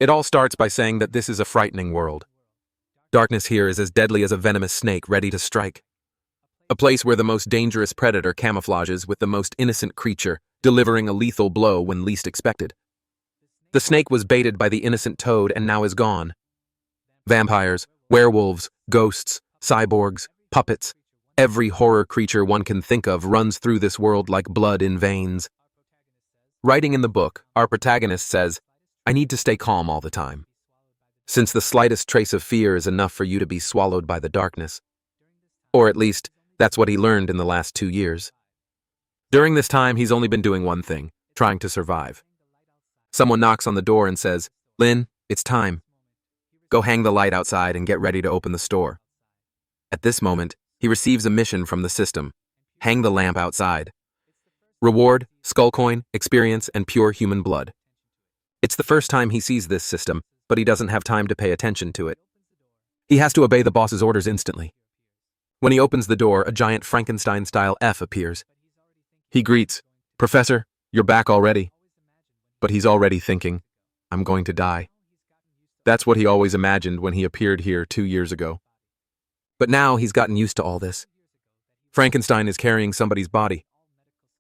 It all starts by saying that this is a frightening world. Darkness here is as deadly as a venomous snake ready to strike. A place where the most dangerous predator camouflages with the most innocent creature, delivering a lethal blow when least expected. The snake was baited by the innocent toad and now is gone. Vampires, werewolves, ghosts, cyborgs, puppets, every horror creature one can think of runs through this world like blood in veins. Writing in the book, our protagonist says, "I need to stay calm all the time, since the slightest trace of fear is enough for you to be swallowed by the darkness." Or at least, that's what he learned in the last 2 years. During this time, he's only been doing one thing, trying to survive. Someone knocks on the door and says, "Lynn, it's time. Go hang the light outside and get ready to open the store." At this moment, he receives a mission from the system. Hang the lamp outside. Reward, skull coin, experience, and pure human blood. It's the first time he sees this system, but he doesn't have time to pay attention to it. He has to obey the boss's orders instantly. When he opens the door, a giant Frankenstein-style F appears. He greets, "Professor, you're back already." But he's already thinking, "I'm going to die." That's what he always imagined when he appeared here 2 years ago. But now he's gotten used to all this. Frankenstein is carrying somebody's body.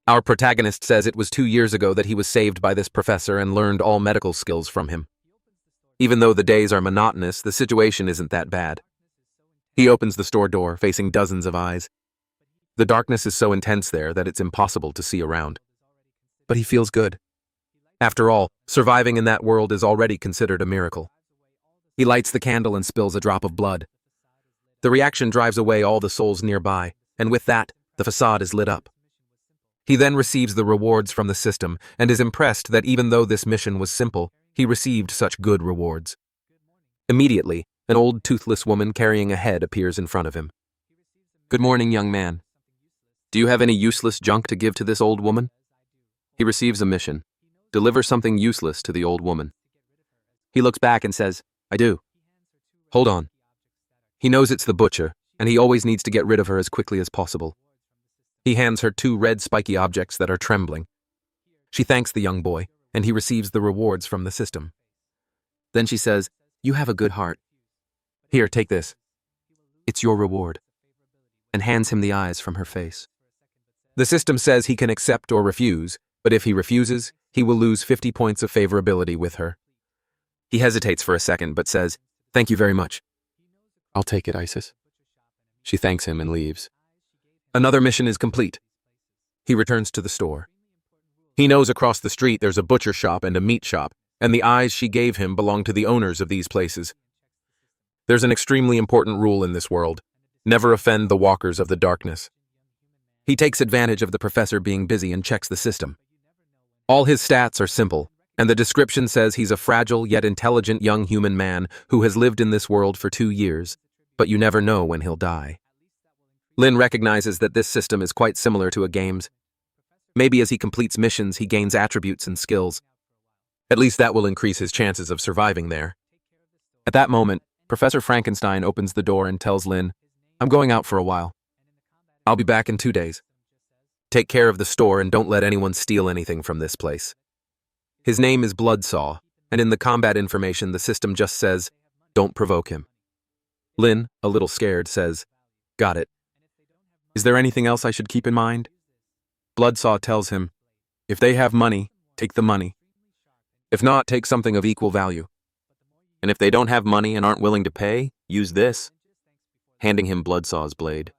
Our protagonist says it was 2 years ago that he was saved by this professor and learned all medical skills from him. Even though the days are monotonous, the situation isn't that bad. He opens the store door, facing dozens of eyes. The darkness is so intense there that it's impossible to see around. But he feels good. After all, surviving in that world is already considered a miracle. He lights the candle and spills a drop of blood. The reaction drives away all the souls nearby, and with that, the facade is lit up. He then receives the rewards from the system and is impressed that even though this mission was simple, he received such good rewards. Immediately, an old toothless woman carrying a head appears in front of him. "Good morning, young man. Do you have any useless junk to give to this old woman?" He receives a mission. Deliver something useless to the old woman. He looks back and says, "I do." Hold on. He knows it's the butcher, and he always needs to get rid of her as quickly as possible. He hands her 2 red spiky objects that are trembling. She thanks the young boy, and he receives the rewards from the system. Then she says, "You have a good heart. Here, take this. It's your reward," and hands him the eyes from her face. The system says he can accept or refuse, but if he refuses, he will lose 50 points of favorability with her. He hesitates for a second, but says, "Thank you very much." "I'll take it, Isis." She thanks him and leaves. Another mission is complete. He returns to the store. He knows across the street there's a butcher shop and a meat shop, and the eyes she gave him belong to the owners of these places. There's an extremely important rule in this world: never offend the walkers of the darkness. He takes advantage of the professor being busy and checks the system. All his stats are simple, and the description says he's a fragile yet intelligent young human man who has lived in this world for 2 years, but you never know when he'll die. Lynn recognizes that this system is quite similar to a game's. Maybe as he completes missions, he gains attributes and skills. At least that will increase his chances of surviving there. At that moment, Professor Frankenstein opens the door and tells Lynn, "I'm going out for a while. I'll be back in 2 days. Take care of the store and don't let anyone steal anything from this place." His name is Bloodsaw, and in the combat information the system just says, "Don't provoke him." Lynn, a little scared, says, "Got it. Is there anything else I should keep in mind?" Bloodsaw tells him, "If they have money, take the money. If not, take something of equal value. And if they don't have money and aren't willing to pay, use this," handing him Bloodsaw's blade.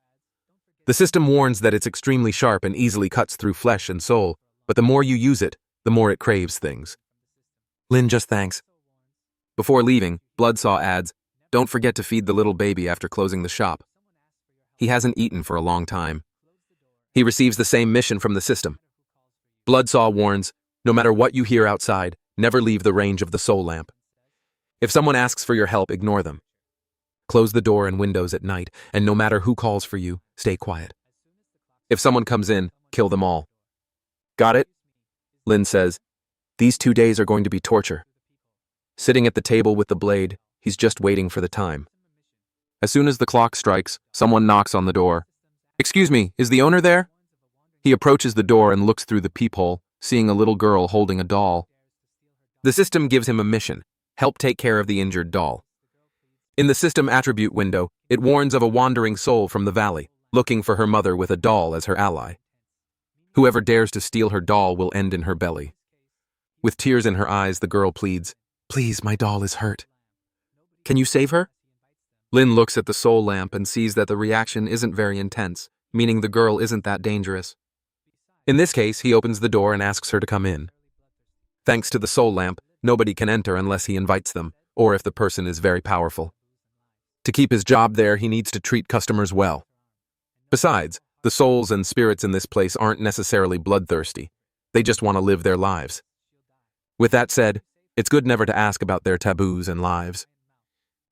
The system warns that it's extremely sharp and easily cuts through flesh and soul, but the more you use it, the more it craves things. Lynn just thanks. Before leaving, Bloodsaw adds, "Don't forget to feed the little baby after closing the shop. He hasn't eaten for a long time." He receives the same mission from the system. Bloodsaw warns, "No matter what you hear outside, never leave the range of the soul lamp. If someone asks for your help, ignore them. Close the door and windows at night, and no matter who calls for you, stay quiet. If someone comes in, kill them all." "Got it?" Lynn says, "These 2 days are going to be torture." Sitting at the table with the blade, he's just waiting for the time. As soon as the clock strikes, someone knocks on the door. "Excuse me, is the owner there?" He approaches the door and looks through the peephole, seeing a little girl holding a doll. The system gives him a mission. Help take care of the injured doll. In the system attribute window, it warns of a wandering soul from the valley, looking for her mother with a doll as her ally. Whoever dares to steal her doll will end in her belly. With tears in her eyes, the girl pleads, "Please, my doll is hurt. Can you save her?" Lin looks at the soul lamp and sees that the reaction isn't very intense, meaning the girl isn't that dangerous. In this case, he opens the door and asks her to come in. Thanks to the soul lamp, nobody can enter unless he invites them, or if the person is very powerful. To keep his job there, he needs to treat customers well. Besides, the souls and spirits in this place aren't necessarily bloodthirsty. They just want to live their lives. With that said, it's good never to ask about their taboos and lives.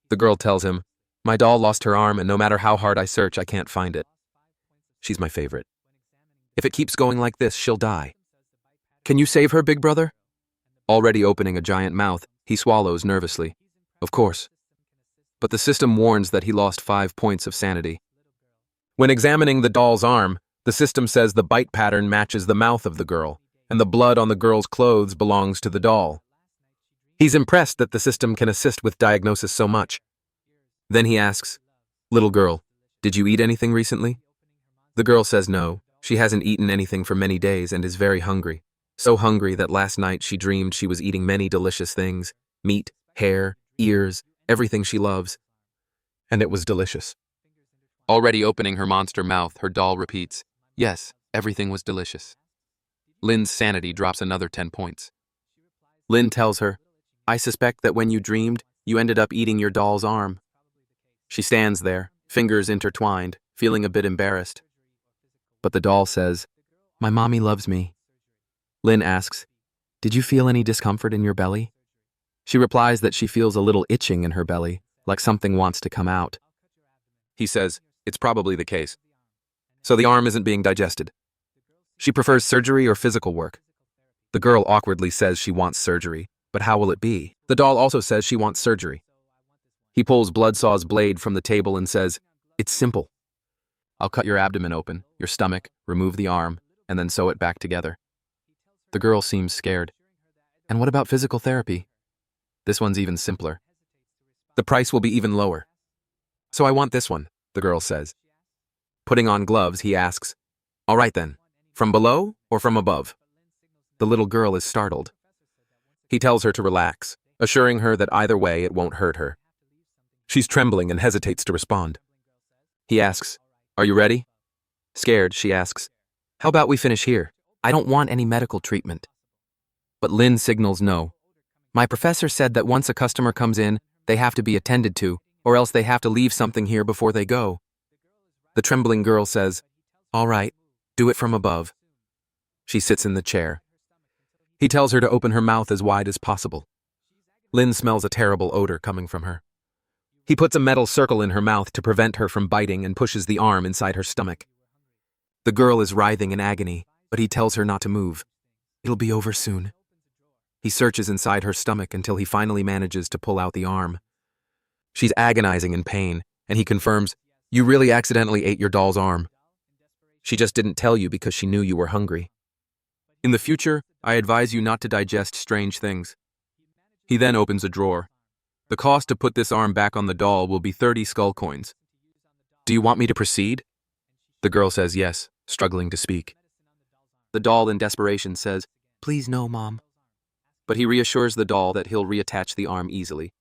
The girl tells him, "My doll lost her arm, and no matter how hard I search, I can't find it. She's my favorite. If it keeps going like this, she'll die. Can you save her, big brother?" Already opening a giant mouth, he swallows nervously. Of course. But the system warns that he lost 5 points of sanity. When examining the doll's arm, the system says the bite pattern matches the mouth of the girl, and the blood on the girl's clothes belongs to the doll. He's impressed that the system can assist with diagnosis so much. Then he asks, "Little girl, did you eat anything recently?" The girl says no, she hasn't eaten anything for many days and is very hungry. So hungry that last night she dreamed she was eating many delicious things, meat, hair, ears, everything she loves. And it was delicious. Already opening her monster mouth, her doll repeats, "Yes, everything was delicious." Lin's sanity drops another 10 points. Lin tells her, "I suspect that when you dreamed, you ended up eating your doll's arm." She stands there, fingers intertwined, feeling a bit embarrassed. But the doll says, "My mommy loves me." Lin asks, "Did you feel any discomfort in your belly?" She replies that she feels a little itching in her belly, like something wants to come out. He says, "It's probably the case. So the arm isn't being digested." She prefers surgery or physical work. The girl awkwardly says she wants surgery, but how will it be? The doll also says she wants surgery. He pulls Bloodsaw's blade from the table and says, "It's simple. I'll cut your abdomen open, your stomach, remove the arm, and then sew it back together." The girl seems scared. "And what about physical therapy?" "This one's even simpler. The price will be even lower." "So I want this one," the girl says. Putting on gloves, he asks, "All right then, from below or from above?" The little girl is startled. He tells her to relax, assuring her that either way it won't hurt her. She's trembling and hesitates to respond. He asks, "Are you ready?" Scared, she asks, "How about we finish here? I don't want any medical treatment." But Lin signals no. "My professor said that once a customer comes in, they have to be attended to, or else they have to leave something here before they go." The trembling girl says, "All right, do it from above." She sits in the chair. He tells her to open her mouth as wide as possible. Lin smells a terrible odor coming from her. He puts a metal circle in her mouth to prevent her from biting and pushes the arm inside her stomach. The girl is writhing in agony, but he tells her not to move. It'll be over soon. He searches inside her stomach until he finally manages to pull out the arm. She's agonizing in pain, and he confirms, "You really accidentally ate your doll's arm. She just didn't tell you because she knew you were hungry. In the future, I advise you not to digest strange things." He then opens a drawer. The cost to put this arm back on the doll will be 30 skull coins. "Do you want me to proceed?" The girl says yes, struggling to speak. The doll in desperation says, "Please no, Mom." But he reassures the doll that he'll reattach the arm easily.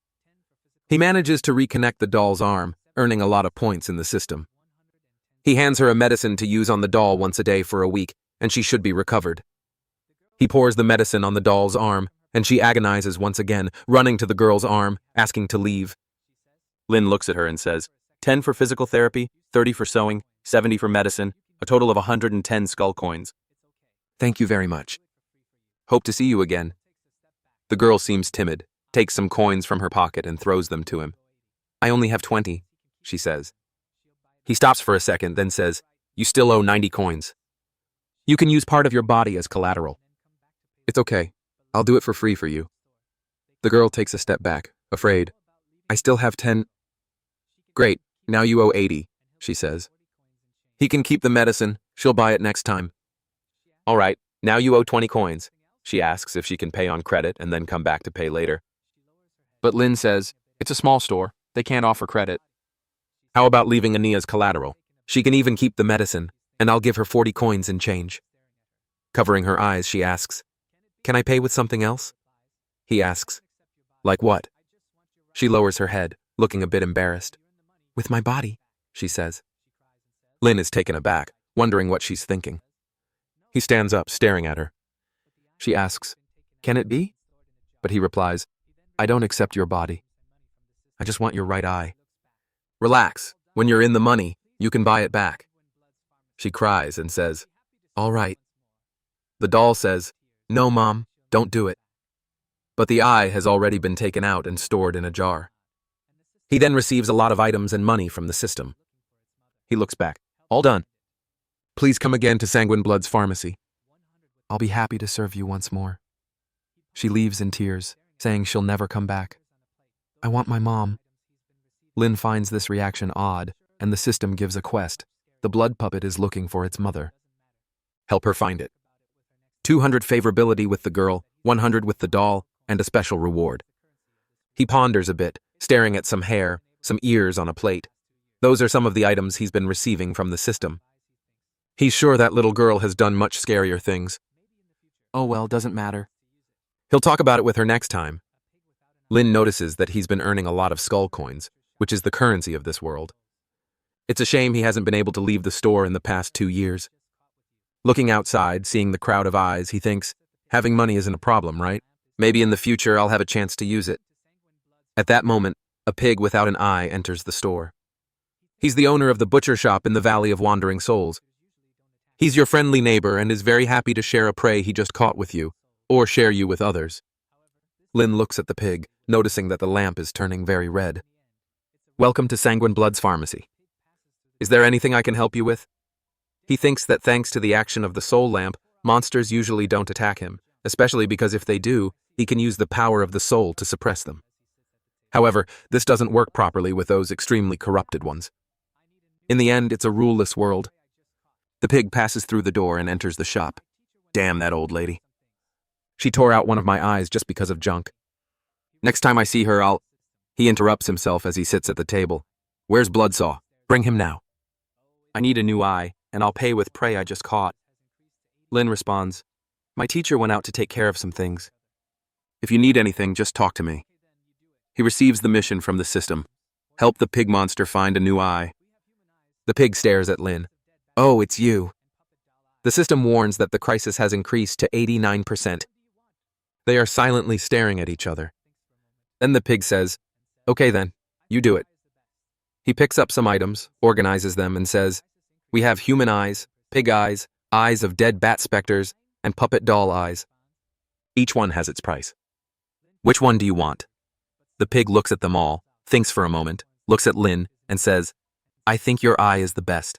He manages to reconnect the doll's arm, earning a lot of points in the system. He hands her a medicine to use on the doll once a day for a week, and she should be recovered. He pours the medicine on the doll's arm, and she agonizes once again, running to the girl's arm, asking to leave. Lin looks at her and says, 10 for physical therapy, 30 for sewing, 70 for medicine, a total of 110 skull coins. Thank you very much. Hope to see you again. The girl seems timid, takes some coins from her pocket and throws them to him. I only have 20, she says. He stops for a second, then says, you still owe 90 coins. You can use part of your body as collateral. It's okay. I'll do it for free for you. The girl takes a step back, afraid. I still have 10. Great, now you owe 80, she says. He can keep the medicine, she'll buy it next time. All right, now you owe 20 coins. She asks if she can pay on credit and then come back to pay later. But Lin says, it's a small store. They can't offer credit. How about leaving Ania's collateral? She can even keep the medicine, and I'll give her 40 coins in change. Covering her eyes, she asks, can I pay with something else? He asks, like what? She lowers her head, looking a bit embarrassed. With my body, she says. Lin is taken aback, wondering what she's thinking. He stands up, staring at her. She asks, can it be? But he replies, I don't accept your body. I just want your right eye. Relax. When you're in the money, you can buy it back. She cries and says, all right. The doll says, no, Mom, don't do it. But the eye has already been taken out and stored in a jar. He then receives a lot of items and money from the system. He looks back. All done. Please come again to Sanguine Blood's pharmacy. I'll be happy to serve you once more. She leaves in tears, saying she'll never come back. I want my mom. Lin finds this reaction odd, and the system gives a quest. The blood puppet is looking for its mother. Help her find it. 200 favorability with the girl, 100 with the doll, and a special reward. He ponders a bit, staring at some hair, some ears on a plate. Those are some of the items he's been receiving from the system. He's sure that little girl has done much scarier things. Oh well, doesn't matter. He'll talk about it with her next time. Lin notices that he's been earning a lot of skull coins, which is the currency of this world. It's a shame he hasn't been able to leave the store in the past 2 years. Looking outside, seeing the crowd of eyes, he thinks, having money isn't a problem, right? Maybe in the future I'll have a chance to use it. At that moment, a pig without an eye enters the store. He's the owner of the butcher shop in the Valley of Wandering Souls. He's your friendly neighbor and is very happy to share a prey he just caught with you, or share you with others. Lin looks at the pig, noticing that the lamp is turning very red. Welcome to Sanguine Blood's pharmacy. Is there anything I can help you with? He thinks that thanks to the action of the soul lamp, monsters usually don't attack him, especially because if they do, he can use the power of the soul to suppress them. However, this doesn't work properly with those extremely corrupted ones. In the end, it's a ruleless world. The pig passes through the door and enters the shop. Damn that old lady. She tore out one of my eyes just because of junk. Next time I see her, I'll... He interrupts himself as he sits at the table. Where's Bloodsaw? Bring him now. I need a new eye, and I'll pay with prey I just caught. Lin responds, my teacher went out to take care of some things. If you need anything, just talk to me. He receives the mission from the system. Help the pig monster find a new eye. The pig stares at Lin. Oh, it's you. The system warns that the crisis has increased to 89%. They are silently staring at each other. Then the pig says, okay then, you do it. He picks up some items, organizes them, and says, we have human eyes, pig eyes, eyes of dead bat specters, and puppet doll eyes. Each one has its price. Which one do you want? The pig looks at them all, thinks for a moment, looks at Lin, and says, I think your eye is the best.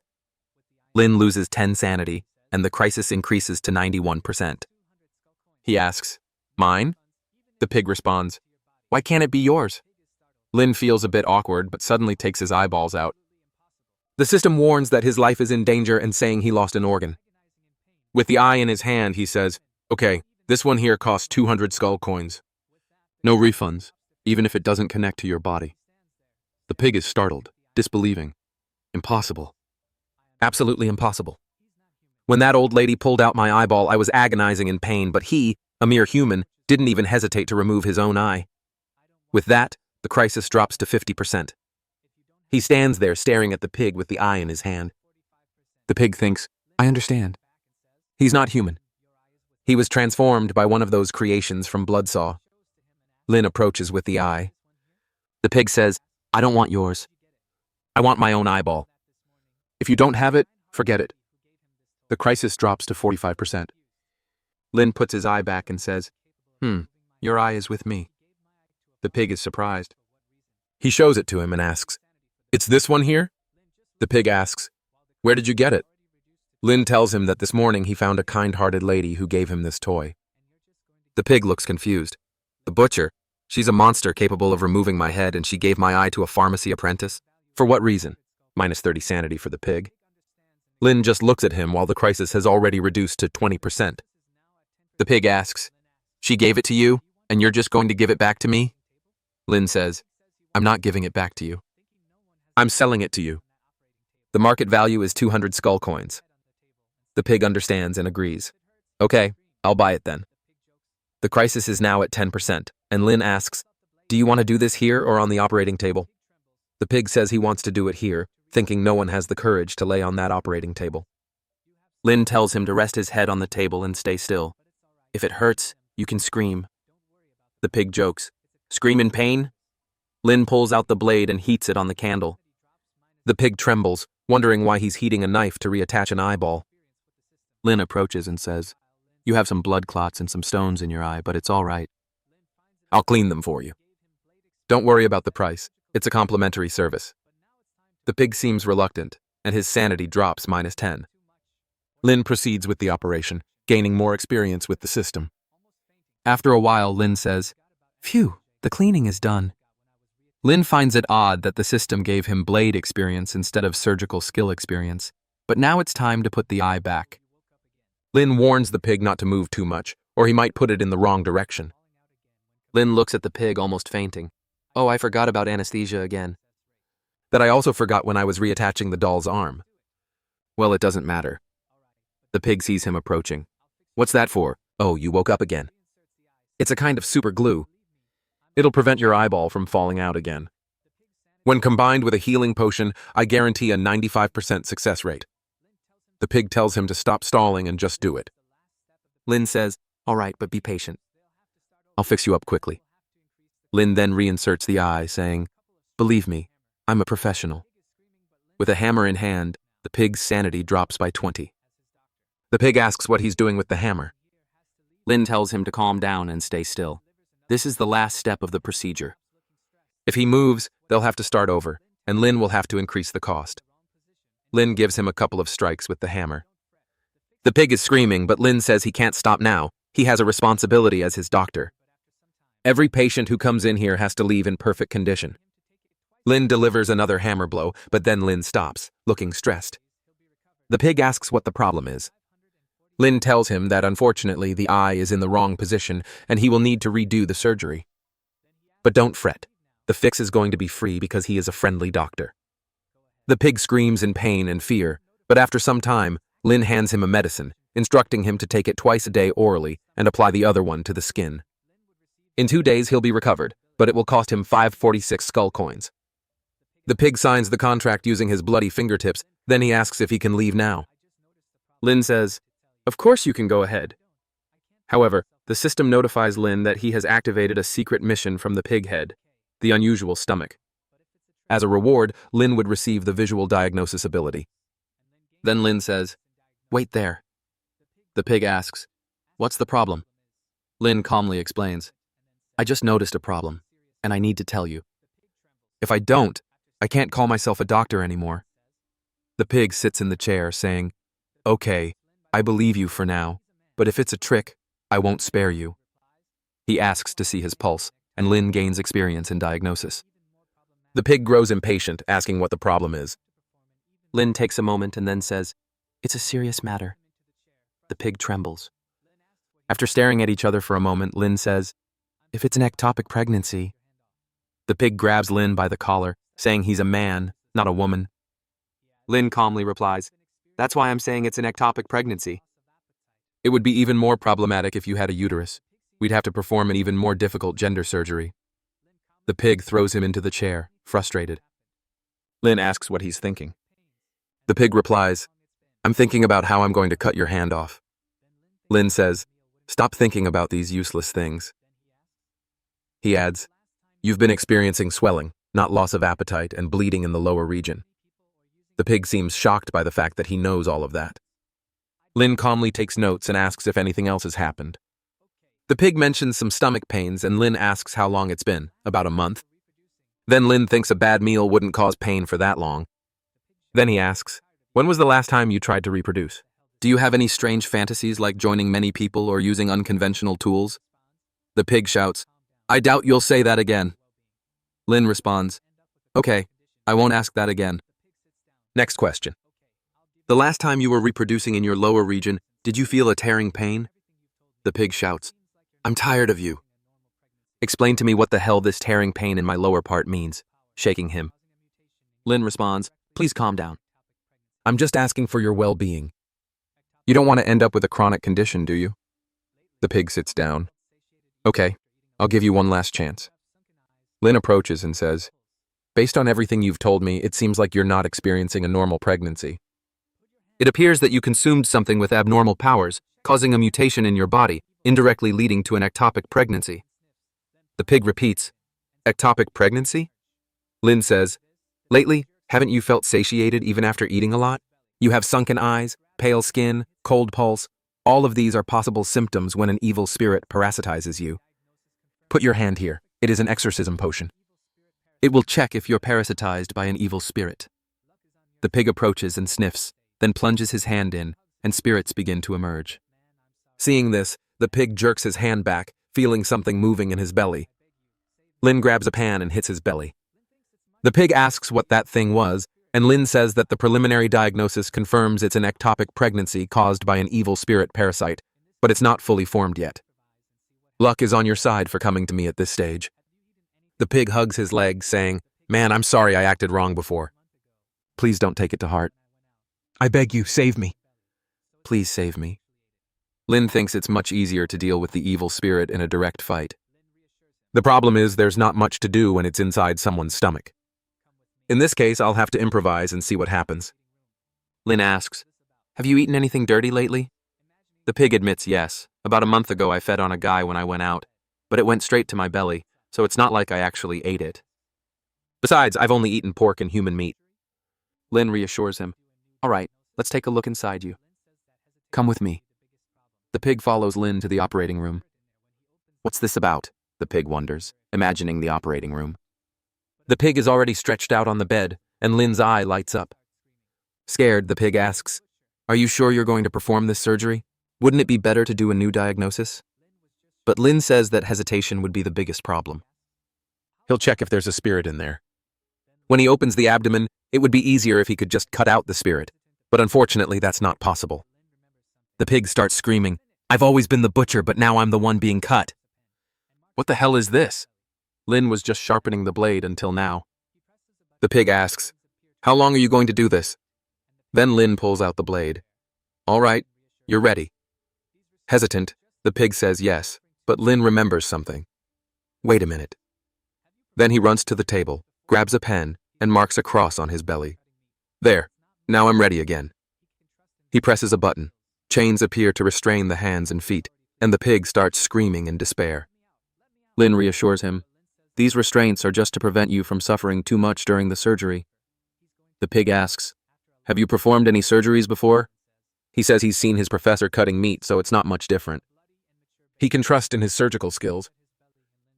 Lin loses 10 sanity, and the crisis increases to 91%. He asks, mine? The pig responds, why can't it be yours? Lin feels a bit awkward, but suddenly takes his eyeballs out. The system warns that his life is in danger and saying he lost an organ. With the eye in his hand, he says, okay, this one here costs 200 skull coins. No refunds, even if it doesn't connect to your body. The pig is startled, disbelieving. Impossible. Absolutely impossible. When that old lady pulled out my eyeball, I was agonizing in pain, but he, a mere human, didn't even hesitate to remove his own eye. With that, the crisis drops to 50%. He stands there staring at the pig with the eye in his hand. The pig thinks, I understand. He's not human. He was transformed by one of those creations from Bloodsaw. Lin approaches with the eye. The pig says, I don't want yours. I want my own eyeball. If you don't have it, forget it. The crisis drops to 45%. Lin puts his eye back and says, your eye is with me. The pig is surprised. He shows it to him and asks, it's this one here? The pig asks, where did you get it? Lin tells him that this morning he found a kind-hearted lady who gave him this toy. The pig looks confused. The butcher, she's a monster capable of removing my head and she gave my eye to a pharmacy apprentice? For what reason? Minus 30 sanity for the pig. Lin just looks at him while the crisis has already reduced to 20%. The pig asks, she gave it to you, and you're just going to give it back to me? Lin says, I'm not giving it back to you. I'm selling it to you. The market value is 200 skull coins. The pig understands and agrees. Okay, I'll buy it then. The crisis is now at 10%, and Lin asks, do you want to do this here or on the operating table? The pig says he wants to do it here, thinking no one has the courage to lay on that operating table. Lin tells him to rest his head on the table and stay still. If it hurts, you can scream. The pig jokes, scream in pain? Lin pulls out the blade and heats it on the candle. The pig trembles, wondering why he's heating a knife to reattach an eyeball. Lin approaches and says, you have some blood clots and some stones in your eye, but it's all right. I'll clean them for you. Don't worry about the price. It's a complimentary service. The pig seems reluctant, and his sanity drops -10. Lin proceeds with the operation, gaining more experience with the system. After a while, Lin says, phew, the cleaning is done. Lin finds it odd that the system gave him blade experience instead of surgical skill experience, but now it's time to put the eye back. Lin warns the pig not to move too much, or he might put it in the wrong direction. Lin looks at the pig almost fainting. Oh, I forgot about anesthesia again. That I also forgot when I was reattaching the doll's arm. Well, it doesn't matter. The pig sees him approaching. What's that for? Oh, you woke up again. It's a kind of super glue. It'll prevent your eyeball from falling out again. When combined with a healing potion, I guarantee a 95% success rate. The pig tells him to stop stalling and just do it. Lin says, all right, but be patient. I'll fix you up quickly. Lin then reinserts the eye, saying, believe me, I'm a professional. With a hammer in hand, the pig's sanity drops by 20. The pig asks what he's doing with the hammer. Lin tells him to calm down and stay still. This is the last step of the procedure. If he moves, they'll have to start over, and Lin will have to increase the cost. Lin gives him a couple of strikes with the hammer. The pig is screaming, but Lin says he can't stop now. He has a responsibility as his doctor. Every patient who comes in here has to leave in perfect condition. Lin delivers another hammer blow, but then Lin stops, looking stressed. The pig asks what the problem is. Lin tells him that unfortunately the eye is in the wrong position and he will need to redo the surgery. But don't fret. The fix is going to be free because he is a friendly doctor. The pig screams in pain and fear, but after some time, Lin hands him a medicine, instructing him to take it twice a day orally and apply the other one to the skin. In 2 days he'll be recovered, but it will cost him 546 skull coins. The pig signs the contract using his bloody fingertips, then he asks if he can leave now. Lin says, of course you can go ahead. However, the system notifies Lin that he has activated a secret mission from the pig head, the unusual stomach. As a reward, Lin would receive the visual diagnosis ability. Then Lin says, wait there. The pig asks, what's the problem? Lin calmly explains, I just noticed a problem, and I need to tell you. If I don't, I can't call myself a doctor anymore. The pig sits in the chair, saying, okay, I believe you for now, but if it's a trick, I won't spare you. He asks to see his pulse, and Lin gains experience in diagnosis. The pig grows impatient, asking what the problem is. Lin takes a moment and then says, it's a serious matter. The pig trembles. After staring at each other for a moment, Lin says, if it's an ectopic pregnancy. The pig grabs Lin by the collar, saying he's a man, not a woman. Lin calmly replies, that's why I'm saying it's an ectopic pregnancy. It would be even more problematic if you had a uterus. We'd have to perform an even more difficult gender surgery. The pig throws him into the chair, frustrated. Lin asks what he's thinking. The pig replies, I'm thinking about how I'm going to cut your hand off. Lin says, stop thinking about these useless things. He adds, you've been experiencing swelling, not loss of appetite, and bleeding in the lower region. The pig seems shocked by the fact that he knows all of that. Lin calmly takes notes and asks if anything else has happened. The pig mentions some stomach pains and Lin asks how long it's been, about a month. Then Lin thinks a bad meal wouldn't cause pain for that long. Then he asks, when was the last time you tried to reproduce? Do you have any strange fantasies like joining many people or using unconventional tools? The pig shouts, I doubt you'll say that again. Lin responds, okay, I won't ask that again. Next question. The last time you were reproducing in your lower region, did you feel a tearing pain? The pig shouts, I'm tired of you. Explain to me what the hell this tearing pain in my lower part means, shaking him. Lin responds, please calm down. I'm just asking for your well-being. You don't want to end up with a chronic condition, do you? The pig sits down. Okay, I'll give you one last chance. Lin approaches and says, based on everything you've told me, it seems like you're not experiencing a normal pregnancy. It appears that you consumed something with abnormal powers, causing a mutation in your body, indirectly leading to an ectopic pregnancy. The pig repeats, ectopic pregnancy? Lin says, lately, haven't you felt satiated even after eating a lot? You have sunken eyes, pale skin, cold pulse. All of these are possible symptoms when an evil spirit parasitizes you. Put your hand here. It is an exorcism potion. It will check if you're parasitized by an evil spirit. The pig approaches and sniffs, then plunges his hand in, and spirits begin to emerge. Seeing this, the pig jerks his hand back, feeling something moving in his belly. Lin grabs a pan and hits his belly. The pig asks what that thing was, and Lin says that the preliminary diagnosis confirms it's an ectopic pregnancy caused by an evil spirit parasite, but it's not fully formed yet. Luck is on your side for coming to me at this stage. The pig hugs his leg, saying, man, I'm sorry I acted wrong before. Please don't take it to heart. I beg you, save me. Please save me. Lin thinks it's much easier to deal with the evil spirit in a direct fight. The problem is there's not much to do when it's inside someone's stomach. In this case, I'll have to improvise and see what happens. Lin asks, have you eaten anything dirty lately? The pig admits yes. About a month ago I fed on a guy when I went out, but it went straight to my belly, so it's not like I actually ate it. Besides, I've only eaten pork and human meat. Lin reassures him, all right, let's take a look inside you. Come with me. The pig follows Lin to the operating room. What's this about? The pig wonders, imagining the operating room. The pig is already stretched out on the bed, and Lin's eye lights up. Scared, the pig asks, are you sure you're going to perform this surgery? Wouldn't it be better to do a new diagnosis? But Lin says that hesitation would be the biggest problem. He'll check if there's a spirit in there. When he opens the abdomen, it would be easier if he could just cut out the spirit, but unfortunately that's not possible. The pig starts screaming, I've always been the butcher, but now I'm the one being cut. What the hell is this? Lin was just sharpening the blade until now. The pig asks, how long are you going to do this? Then Lin pulls out the blade. All right, you're ready. Hesitant, the pig says yes, but Lin remembers something. Wait a minute. Then he runs to the table, grabs a pen, and marks a cross on his belly. There, now I'm ready again. He presses a button. Chains appear to restrain the hands and feet, and the pig starts screaming in despair. Lin reassures him, these restraints are just to prevent you from suffering too much during the surgery. The pig asks, have you performed any surgeries before? He says he's seen his professor cutting meat, so it's not much different. He can trust in his surgical skills.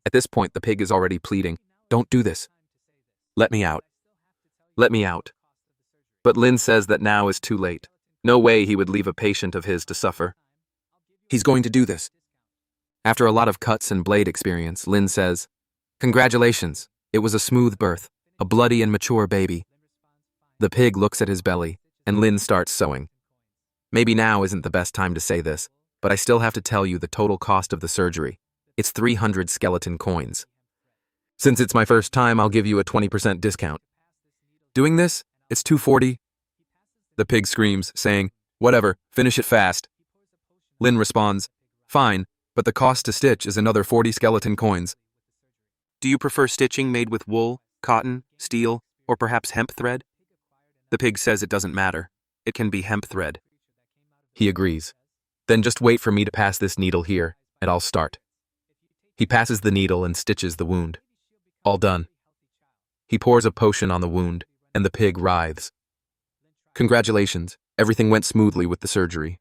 At this point, the pig is already pleading, don't do this. Let me out. Let me out. But Lin says that now is too late. No way he would leave a patient of his to suffer. He's going to do this. After a lot of cuts and blade experience, Lin says, congratulations, it was a smooth birth, a bloody and mature baby. The pig looks at his belly, and Lin starts sewing. Maybe now isn't the best time to say this, but I still have to tell you the total cost of the surgery. It's 300 skeleton coins. Since it's my first time, I'll give you a 20% discount. Doing this, it's 240. The pig screams, saying, whatever, finish it fast. Lin responds, fine, but the cost to stitch is another 40 skeleton coins. Do you prefer stitching made with wool, cotton, steel, or perhaps hemp thread? The pig says it doesn't matter. It can be hemp thread. He agrees. Then just wait for me to pass this needle here, and I'll start. He passes the needle and stitches the wound. All done. He pours a potion on the wound, and the pig writhes. Congratulations, everything went smoothly with the surgery.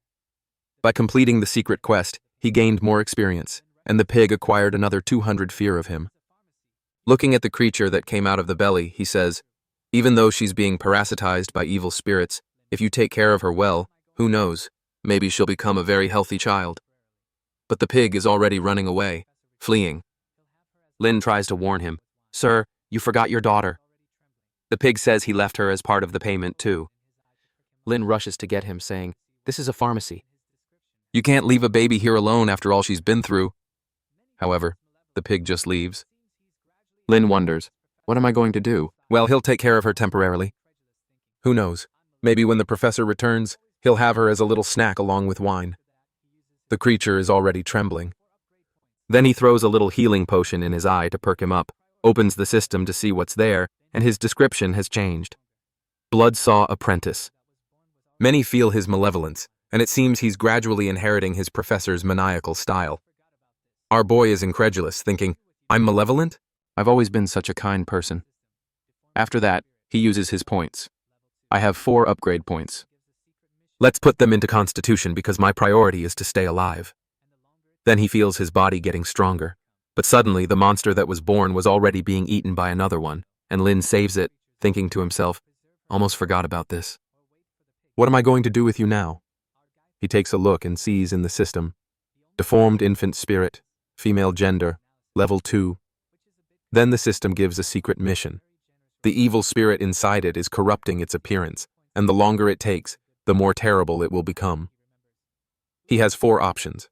By completing the secret quest, he gained more experience, and the pig acquired another 200 fear of him. Looking at the creature that came out of the belly, he says, even though she's being parasitized by evil spirits, if you take care of her well, who knows, maybe she'll become a very healthy child. But the pig is already running away, fleeing. Lin tries to warn him, sir, you forgot your daughter. The pig says he left her as part of the payment too. Lin rushes to get him, saying, this is a pharmacy. You can't leave a baby here alone after all she's been through. However, The pig just leaves. Lin wonders, what am I going to do? Well, he'll take care of her temporarily. Who knows? Maybe when the professor returns, he'll have her as a little snack along with wine. The creature is already trembling. Then he throws a little healing potion in his eye to perk him up, opens the system to see what's there, and his description has changed. Bloodsaw apprentice. Many feel his malevolence, and it seems he's gradually inheriting his professor's maniacal style. Our boy is incredulous, thinking, I'm malevolent? I've always been such a kind person. After that, he uses his points. I have 4 upgrade points. Let's put them into Constitution because my priority is to stay alive. Then he feels his body getting stronger. But suddenly, the monster that was born was already being eaten by another one, and Lin saves it, thinking to himself, almost forgot about this. What am I going to do with you now? He takes a look and sees in the system, deformed infant spirit, female gender, level 2. Then the system gives a secret mission. The evil spirit inside it is corrupting its appearance, and the longer it takes, the more terrible it will become. He has 4 options.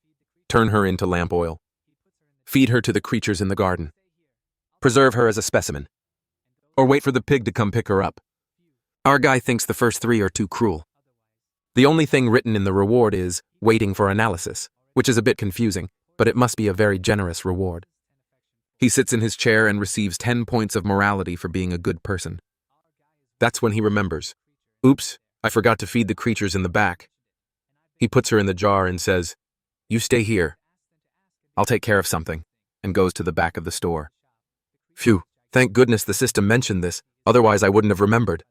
Turn her into lamp oil. Feed her to the creatures in the garden. Preserve her as a specimen. Or wait for the pig to come pick her up. Our guy thinks the first 3 are too cruel. The only thing written in the reward is waiting for analysis, which is a bit confusing, but it must be a very generous reward. He sits in his chair and receives 10 points of morality for being a good person. That's when he remembers. Oops, I forgot to feed the creatures in the back. He puts her in the jar and says, you stay here. I'll take care of something, and goes to the back of the store. Phew, thank goodness the system mentioned this, otherwise I wouldn't have remembered.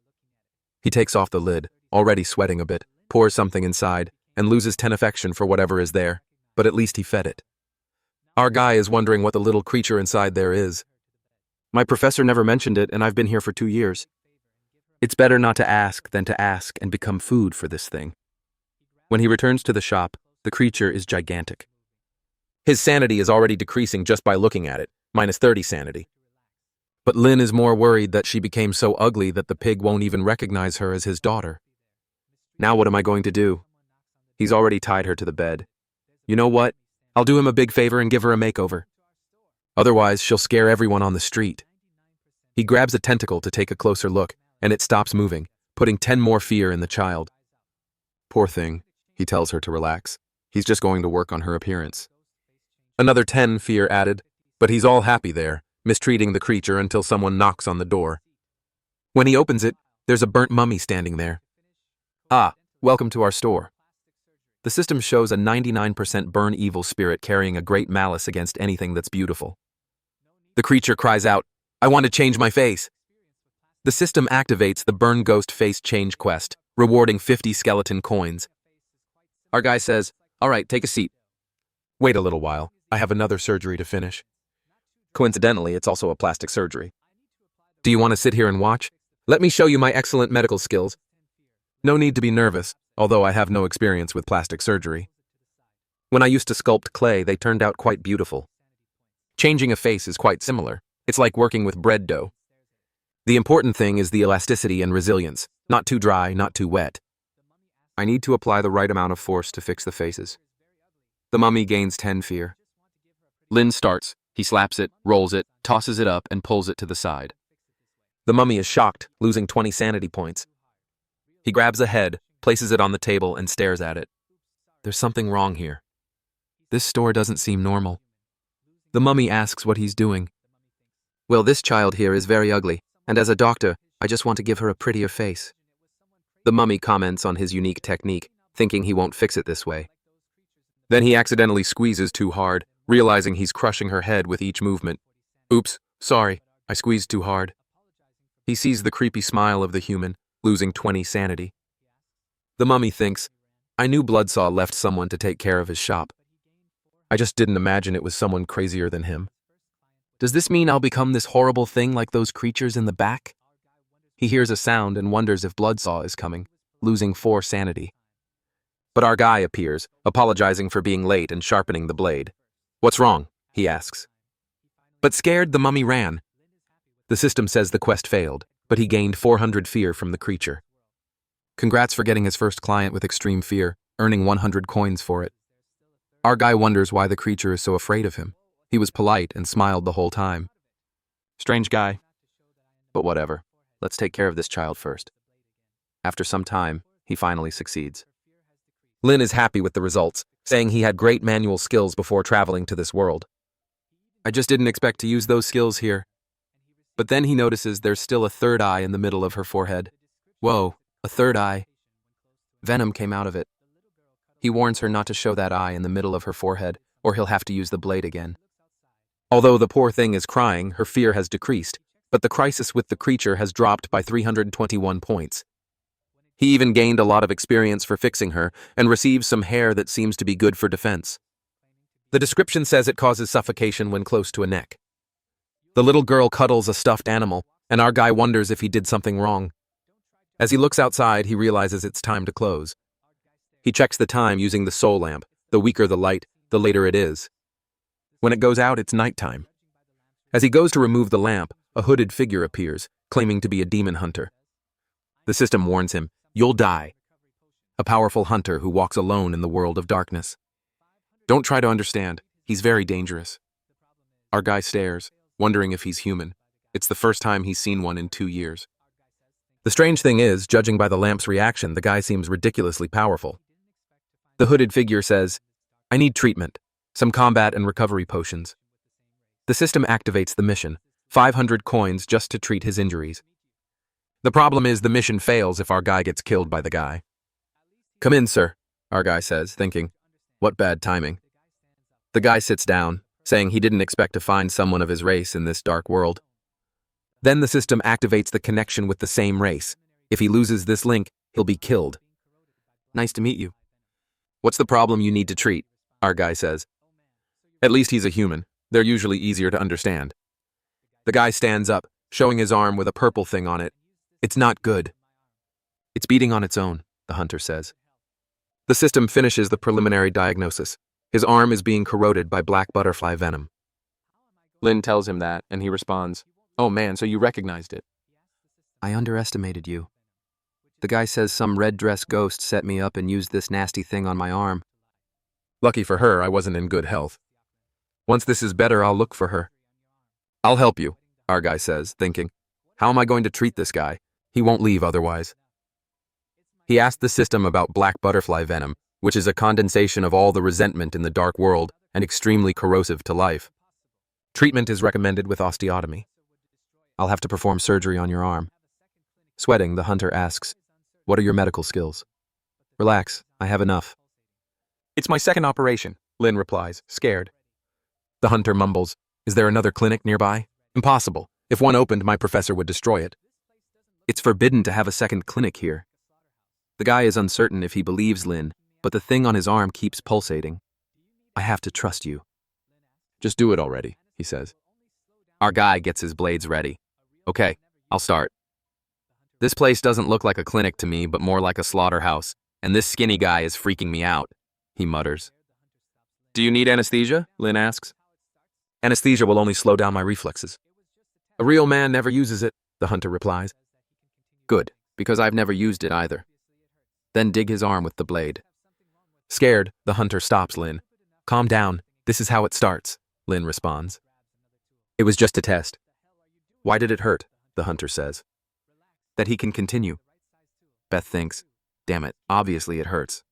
He takes off the lid, already sweating a bit, pours something inside, and loses 10 affection for whatever is there, but at least he fed it. Our guy is wondering what the little creature inside there is. My professor never mentioned it, and I've been here for 2 years. It's better not to ask than to ask and become food for this thing. When he returns to the shop, the creature is gigantic. His sanity is already decreasing just by looking at it, minus 30 sanity. But Lin is more worried that she became so ugly that the pig won't even recognize her as his daughter. Now what am I going to do? He's already tied her to the bed. You know what? I'll do him a big favor and give her a makeover. Otherwise, she'll scare everyone on the street. He grabs a tentacle to take a closer look, and it stops moving, putting 10 more fear in the child. Poor thing, he tells her to relax. He's just going to work on her appearance. Another 10 fear added, but he's all happy there, mistreating the creature until someone knocks on the door. When he opens it, there's a burnt mummy standing there. Ah, welcome to our store. The system shows a 99% burn evil spirit carrying a great malice against anything that's beautiful. The creature cries out, I want to change my face. The system activates the burn ghost face change quest, rewarding 50 skeleton coins. Our guy says, all right, take a seat. Wait a little while, I have another surgery to finish. Coincidentally, it's also a plastic surgery. Do you want to sit here and watch? Let me show you my excellent medical skills. No need to be nervous, although I have no experience with plastic surgery. When I used to sculpt clay, they turned out quite beautiful. Changing a face is quite similar. It's like working with bread dough. The important thing is the elasticity and resilience, not too dry, not too wet. I need to apply the right amount of force to fix the faces. The mummy gains 10 fear. Lin starts, he slaps it, rolls it, tosses it up, and pulls it to the side. The mummy is shocked, losing 20 sanity points. He grabs a head, places it on the table, and stares at it. There's something wrong here. This store doesn't seem normal. The mummy asks what he's doing. Well, this child here is very ugly, and as a doctor, I just want to give her a prettier face. The mummy comments on his unique technique, thinking he won't fix it this way. Then he accidentally squeezes too hard, realizing he's crushing her head with each movement. Oops, sorry, I squeezed too hard. He sees the creepy smile of the human, losing 20 sanity. The mummy thinks, I knew Bloodsaw left someone to take care of his shop. I just didn't imagine it was someone crazier than him. Does this mean I'll become this horrible thing like those creatures in the back? He hears a sound and wonders if Bloodsaw is coming, losing 4 sanity. But our guy appears, apologizing for being late and sharpening the blade. What's wrong? He asks. But scared, the mummy ran. The system says the quest failed, but he gained 400 fear from the creature. Congrats for getting his first client with extreme fear, earning 100 coins for it. Our guy wonders why the creature is so afraid of him. He was polite and smiled the whole time. Strange guy. But whatever. Let's take care of this child first. After some time, he finally succeeds. Lin is happy with the results, saying he had great manual skills before traveling to this world. I just didn't expect to use those skills here. But then he notices there's still a third eye in the middle of her forehead. Whoa, a third eye. Venom came out of it. He warns her not to show that eye in the middle of her forehead, or he'll have to use the blade again. Although the poor thing is crying, her fear has decreased, but the crisis with the creature has dropped by 321 points. He even gained a lot of experience for fixing her, and receives some hair that seems to be good for defense. The description says it causes suffocation when close to a neck. The little girl cuddles a stuffed animal, and our guy wonders if he did something wrong. As he looks outside, he realizes it's time to close. He checks the time using the soul lamp. The weaker the light, the later it is. When it goes out, it's nighttime. As he goes to remove the lamp, a hooded figure appears, claiming to be a demon hunter. The system warns him, "You'll die." A powerful hunter who walks alone in the world of darkness. Don't try to understand. He's very dangerous. Our guy stares, wondering if he's human. It's the first time he's seen one in 2 years. The strange thing is, judging by the lamp's reaction, the guy seems ridiculously powerful. The hooded figure says, "I need treatment, some combat and recovery potions." The system activates the mission, 500 coins just to treat his injuries. The problem is the mission fails if our guy gets killed by the guy. "Come in, sir," our guy says, thinking, what bad timing. The guy sits down, saying he didn't expect to find someone of his race in this dark world. Then the system activates the connection with the same race. If he loses this link, he'll be killed. "Nice to meet you." "What's the problem you need to treat?" our guy says. At least he's a human. They're usually easier to understand. The guy stands up, showing his arm with a purple thing on it. "It's not good." "It's beating on its own," the hunter says. The system finishes the preliminary diagnosis. His arm is being corroded by black butterfly venom. Lin tells him that, and he responds, "Oh man, so you recognized it." "I underestimated you. The guy says some red dress ghost set me up and used this nasty thing on my arm." Lucky for her, I wasn't in good health. "Once this is better, I'll look for her." "I'll help you," our guy says, thinking, how am I going to treat this guy? He won't leave otherwise. He asked the system about black butterfly venom, which is a condensation of all the resentment in the dark world and extremely corrosive to life. Treatment is recommended with osteotomy. "I'll have to perform surgery on your arm." Sweating, the hunter asks, "What are your medical skills?" "Relax, I have enough." "It's my second operation," Lin replies, scared. The hunter mumbles, "Is there another clinic nearby?" "Impossible. If one opened, my professor would destroy it." "It's forbidden to have a second clinic here." The guy is uncertain if he believes Lin, but the thing on his arm keeps pulsating. "I have to trust you." "Just do it already," he says. Our guy gets his blades ready. "Okay, I'll start." "This place doesn't look like a clinic to me, but more like a slaughterhouse, and this skinny guy is freaking me out," he mutters. "Do you need anesthesia?" Lin asks. "Anesthesia will only slow down my reflexes." "A real man never uses it," the hunter replies. "Good, because I've never used it either." Then dig his arm with the blade. Scared, the hunter stops Lin. "Calm down, this is how it starts," Lin responds. "It was just a test." "Why did it hurt?" the hunter says. "That he can continue." Beth thinks, damn it, obviously it hurts.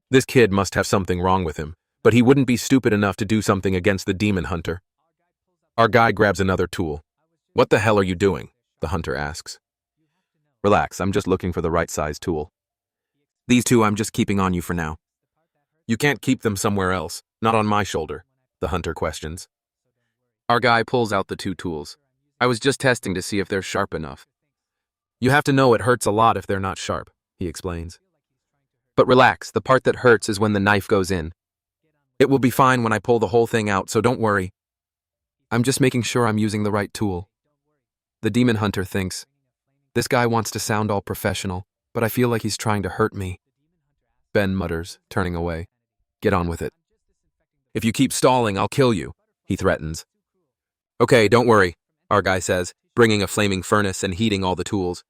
This kid must have something wrong with him, but he wouldn't be stupid enough to do something against the demon hunter. Our guy grabs another tool. "What the hell are you doing?" the hunter asks. "Relax, I'm just looking for the right size tool." "These two I'm just keeping on you for now." "You can't keep them somewhere else, not on my shoulder," the hunter questions. Our guy pulls out the two tools. "I was just testing to see if they're sharp enough." "You have to know it hurts a lot if they're not sharp," he explains. "But relax, the part that hurts is when the knife goes in. It will be fine when I pull the whole thing out, so don't worry. I'm just making sure I'm using the right tool." The demon hunter thinks, this guy wants to sound all professional, but I feel like he's trying to hurt me. Ben mutters, turning away. "Get on with it." "If you keep stalling, I'll kill you," he threatens. "Okay, don't worry," our guy says, bringing a flaming furnace and heating all the tools.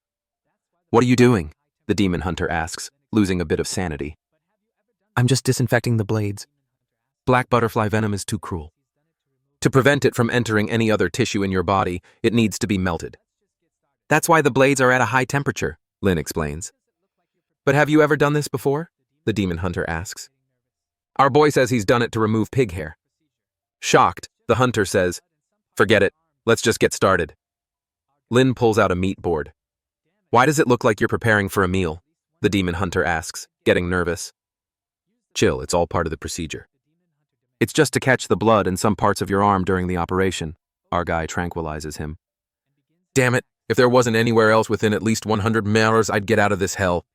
"What are you doing?" the demon hunter asks, losing a bit of sanity. "I'm just disinfecting the blades. Black butterfly venom is too cruel." To prevent it from entering any other tissue in your body, it needs to be melted. That's why the blades are at a high temperature, Lin explains. But have you ever done this before? The demon hunter asks. Our boy says he's done it to remove pig hair. Shocked, the hunter says, forget it, let's just get started. Lin pulls out a meat board. Why does it look like you're preparing for a meal? The demon hunter asks, getting nervous. Chill, it's all part of the procedure. It's just to catch the blood in some parts of your arm during the operation. Our guy tranquilizes him. Damn it, if there wasn't anywhere else within at least 100 meters, I'd get out of this hell.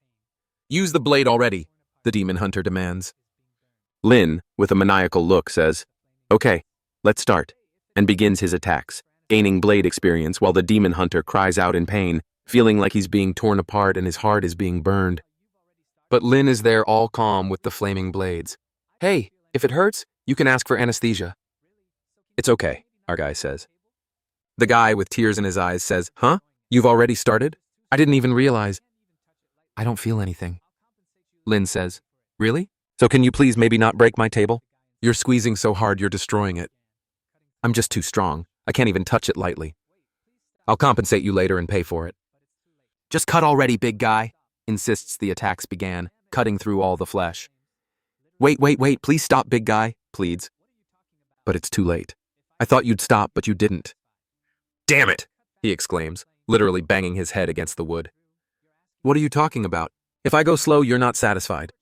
Use the blade already, the demon hunter demands. Lin, with a maniacal look, says, okay, let's start, and begins his attacks, gaining blade experience while the demon hunter cries out in pain, feeling like he's being torn apart and his heart is being burned. But Lin is there all calm with the flaming blades. Hey, if it hurts, you can ask for anesthesia. It's okay, our guy says. The guy with tears in his eyes says, huh? You've already started? I didn't even realize. I don't feel anything. Lin says, really? So can you please maybe not break my table? You're squeezing so hard you're destroying it. I'm just too strong. I can't even touch it lightly. I'll compensate you later and pay for it. Just cut already, big guy, insists the attacks began, cutting through all the flesh. Wait, please stop, big guy, pleads. But it's too late. I thought you'd stop, but you didn't. Damn it, he exclaims, literally banging his head against the wood. What are you talking about? If I go slow, you're not satisfied.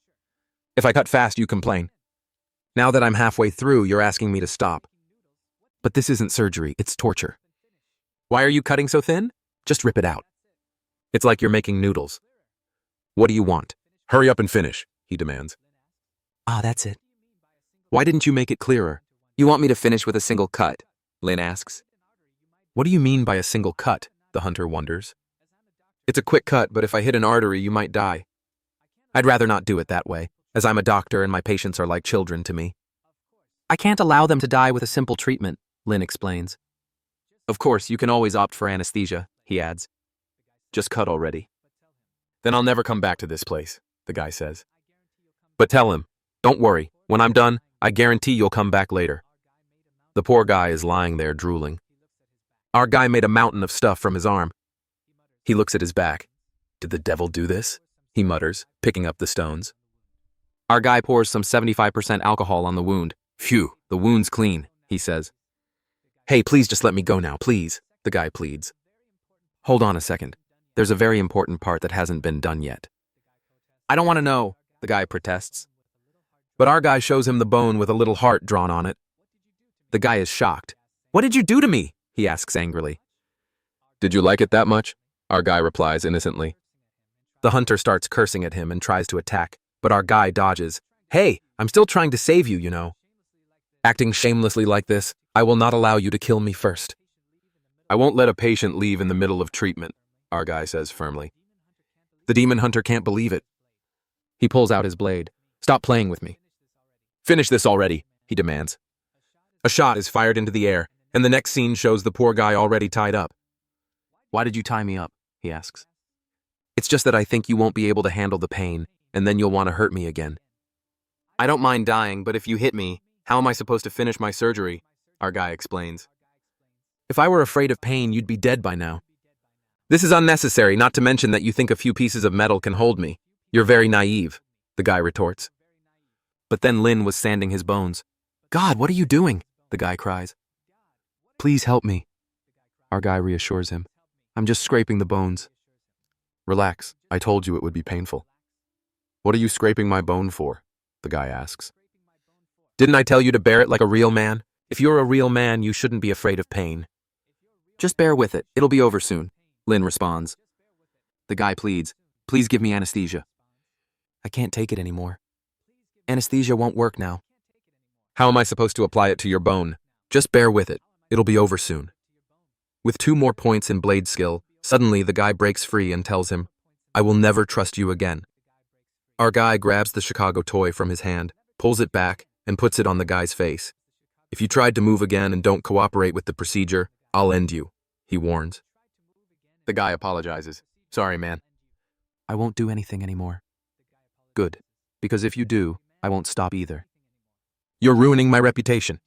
If I cut fast, you complain. Now that I'm halfway through, you're asking me to stop. But this isn't surgery, it's torture. Why are you cutting so thin? Just rip it out. It's like you're making noodles. What do you want? Hurry up and finish, he demands. Ah, that's it. Why didn't you make it clearer? You want me to finish with a single cut? Lin asks. What do you mean by a single cut? The hunter wonders. It's a quick cut, but if I hit an artery, you might die. I'd rather not do it that way, as I'm a doctor and my patients are like children to me. I can't allow them to die with a simple treatment, Lin explains. Of course, you can always opt for anesthesia, he adds. Just cut already. Then I'll never come back to this place, the guy says. But tell him, don't worry, when I'm done, I guarantee you'll come back later. The poor guy is lying there drooling. Our guy made a mountain of stuff from his arm. He looks at his back. Did the devil do this? He mutters, picking up the stones. Our guy pours some 75% alcohol on the wound. Phew, the wound's clean, he says. Hey, please just let me go now, please, the guy pleads. Hold on a second. There's a very important part that hasn't been done yet. I don't want to know, the guy protests. But our guy shows him the bone with a little heart drawn on it. The guy is shocked. What did you do to me? He asks angrily. Did you like it that much? Our guy replies innocently. The hunter starts cursing at him and tries to attack, but our guy dodges. Hey, I'm still trying to save you, you know. Acting shamelessly like this, I will not allow you to kill me first. I won't let a patient leave in the middle of treatment, our guy says firmly. The demon hunter can't believe it. He pulls out his blade. Stop playing with me. Finish this already, he demands. A shot is fired into the air, and the next scene shows the poor guy already tied up. Why did you tie me up? He asks. It's just that I think you won't be able to handle the pain, and then you'll want to hurt me again. I don't mind dying, but if you hit me, how am I supposed to finish my surgery? Our guy explains. If I were afraid of pain, you'd be dead by now. This is unnecessary, not to mention that you think a few pieces of metal can hold me. You're very naive, the guy retorts. But then Lin was sanding his bones. God, what are you doing? The guy cries. Please help me. Our guy reassures him. I'm just scraping the bones. Relax, I told you it would be painful. What are you scraping my bone for? The guy asks. Didn't I tell you to bear it like a real man? If you're a real man, you shouldn't be afraid of pain. Just bear with it, it'll be over soon, Lin responds. The guy pleads, please give me anesthesia. I can't take it anymore. Anesthesia won't work now. How am I supposed to apply it to your bone? Just bear with it, it'll be over soon. With 2 more points in blade skill, suddenly the guy breaks free and tells him, I will never trust you again. Our guy grabs the Chicago toy from his hand, pulls it back, and puts it on the guy's face. If you tried to move again and don't cooperate with the procedure, I'll end you, he warns. The guy apologizes. Sorry, man. I won't do anything anymore. Good, because if you do, I won't stop either. You're ruining my reputation.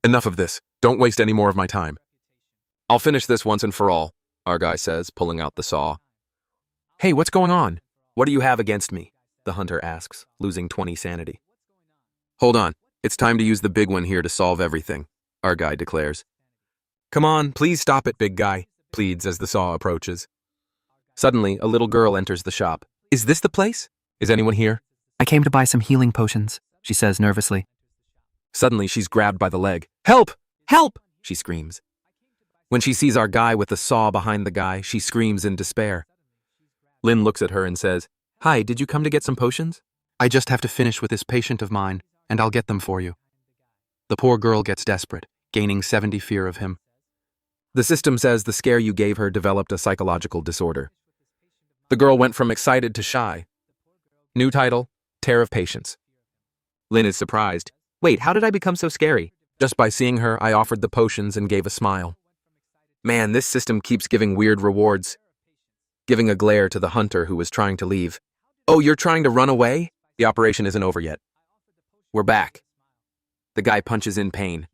Enough of this. Don't waste any more of my time. I'll finish this once and for all, our guy says, pulling out the saw. Hey, what's going on? What do you have against me? The hunter asks, losing 20 sanity. Hold on. It's time to use the big one here to solve everything, our guy declares. Come on, please stop it, big guy, pleads as the saw approaches. Suddenly, a little girl enters the shop. Is this the place? Is anyone here? I came to buy some healing potions, she says nervously. Suddenly, she's grabbed by the leg. Help! Help! She screams. When she sees our guy with the saw behind the guy, she screams in despair. Lin looks at her and says, Hi, did you come to get some potions? I just have to finish with this patient of mine, and I'll get them for you. The poor girl gets desperate, gaining 70 fear of him. The system says the scare you gave her developed a psychological disorder. The girl went from excited to shy. New title, Tear of Patience. Lin is surprised. Wait, how did I become so scary? Just by seeing her, I offered the potions and gave a smile. Man, this system keeps giving weird rewards. Giving a glare to the hunter who was trying to leave. Oh, you're trying to run away? The operation isn't over yet. We're back. The guy punches in pain.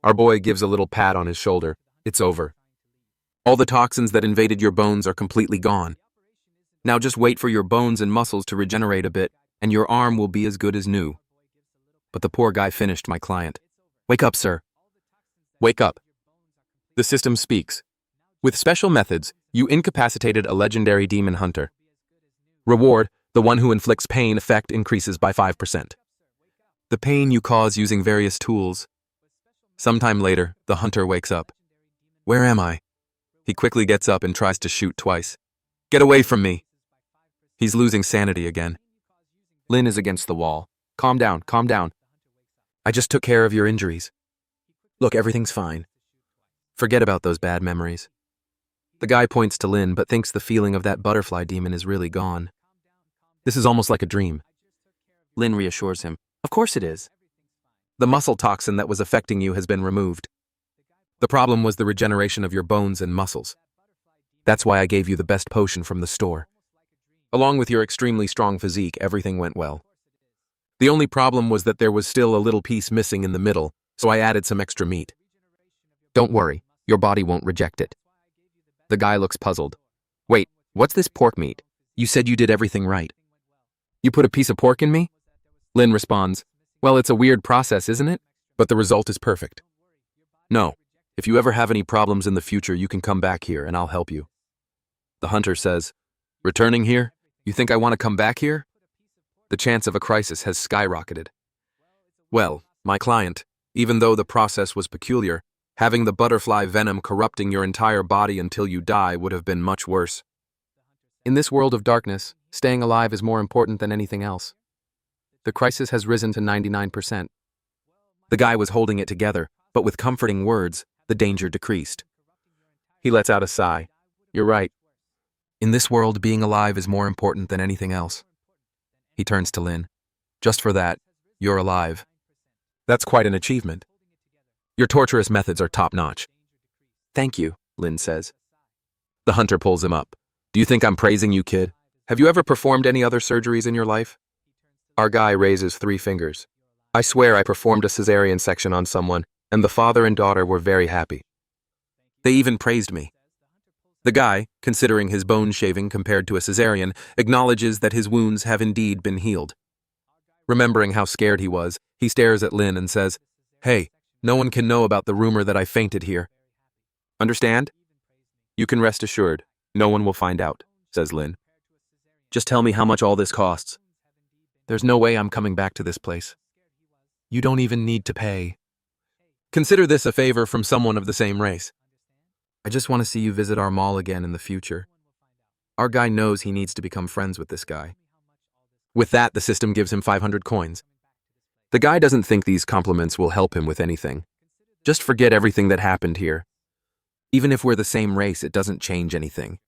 Our boy gives a little pat on his shoulder. It's over. All the toxins that invaded your bones are completely gone. Now just wait for your bones and muscles to regenerate a bit, and your arm will be as good as new. But the poor guy finished my client. Wake up, sir. Wake up. The system speaks. With special methods, you incapacitated a legendary demon hunter. Reward, the one who inflicts pain effect increases by 5%. The pain you cause using various tools. Sometime later, the hunter wakes up. Where am I? He quickly gets up and tries to shoot twice. Get away from me! He's losing sanity again. Lin is against the wall. Calm down, calm down. I just took care of your injuries. Look, everything's fine. Forget about those bad memories. The guy points to Lin but thinks the feeling of that butterfly demon is really gone. This is almost like a dream. Lin reassures him. Of course it is. The muscle toxin that was affecting you has been removed. The problem was the regeneration of your bones and muscles. That's why I gave you the best potion from the store. Along with your extremely strong physique, everything went well. The only problem was that there was still a little piece missing in the middle, so I added some extra meat. Don't worry, your body won't reject it. The guy looks puzzled. Wait, what's this pork meat? You said you did everything right. You put a piece of pork in me? Lin responds, Well, it's a weird process, isn't it? But the result is perfect. No. If you ever have any problems in the future, you can come back here and I'll help you. The hunter says, Returning here? You think I want to come back here? The chance of a crisis has skyrocketed. Well, my client, even though the process was peculiar, having the butterfly venom corrupting your entire body until you die would have been much worse. In this world of darkness, staying alive is more important than anything else. The crisis has risen to 99%. The guy was holding it together, but with comforting words, the danger decreased. He lets out a sigh. You're right. In this world, being alive is more important than anything else. He turns to Lin. Just for that, you're alive. That's quite an achievement. Your torturous methods are top-notch. Thank you, Lin says. The hunter pulls him up. Do you think I'm praising you, kid? Have you ever performed any other surgeries in your life? Our guy raises 3 fingers. I swear I performed a cesarean section on someone, and the father and daughter were very happy. They even praised me. The guy, considering his bone shaving compared to a cesarean, acknowledges that his wounds have indeed been healed. Remembering how scared he was, he stares at Lin and says, Hey, no one can know about the rumor that I fainted here. Understand? You can rest assured, no one will find out, says Lin. Just tell me how much all this costs. There's no way I'm coming back to this place. You don't even need to pay. Consider this a favor from someone of the same race. I just want to see you visit our mall again in the future. Our guy knows he needs to become friends with this guy. With that, the system gives him 500 coins. The guy doesn't think these compliments will help him with anything. Just forget everything that happened here. Even if we're the same race, it doesn't change anything.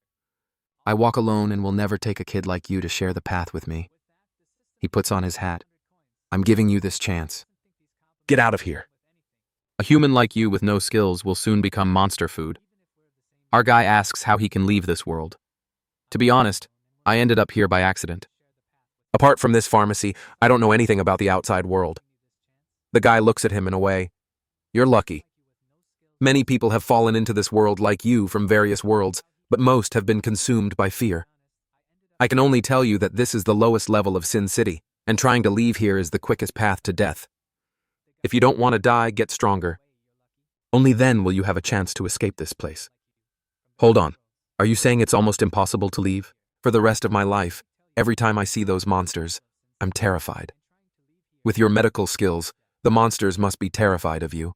I walk alone and will never take a kid like you to share the path with me. He puts on his hat. I'm giving you this chance. Get out of here. A human like you with no skills will soon become monster food. Our guy asks how he can leave this world. To be honest, I ended up here by accident. Apart from this pharmacy, I don't know anything about the outside world. The guy looks at him in a way. You're lucky. Many people have fallen into this world like you from various worlds, but most have been consumed by fear. I can only tell you that this is the lowest level of Sin City, and trying to leave here is the quickest path to death. If you don't want to die, get stronger. Only then will you have a chance to escape this place. Hold on. Are you saying it's almost impossible to leave? For the rest of my life, every time I see those monsters, I'm terrified. With your medical skills, the monsters must be terrified of you.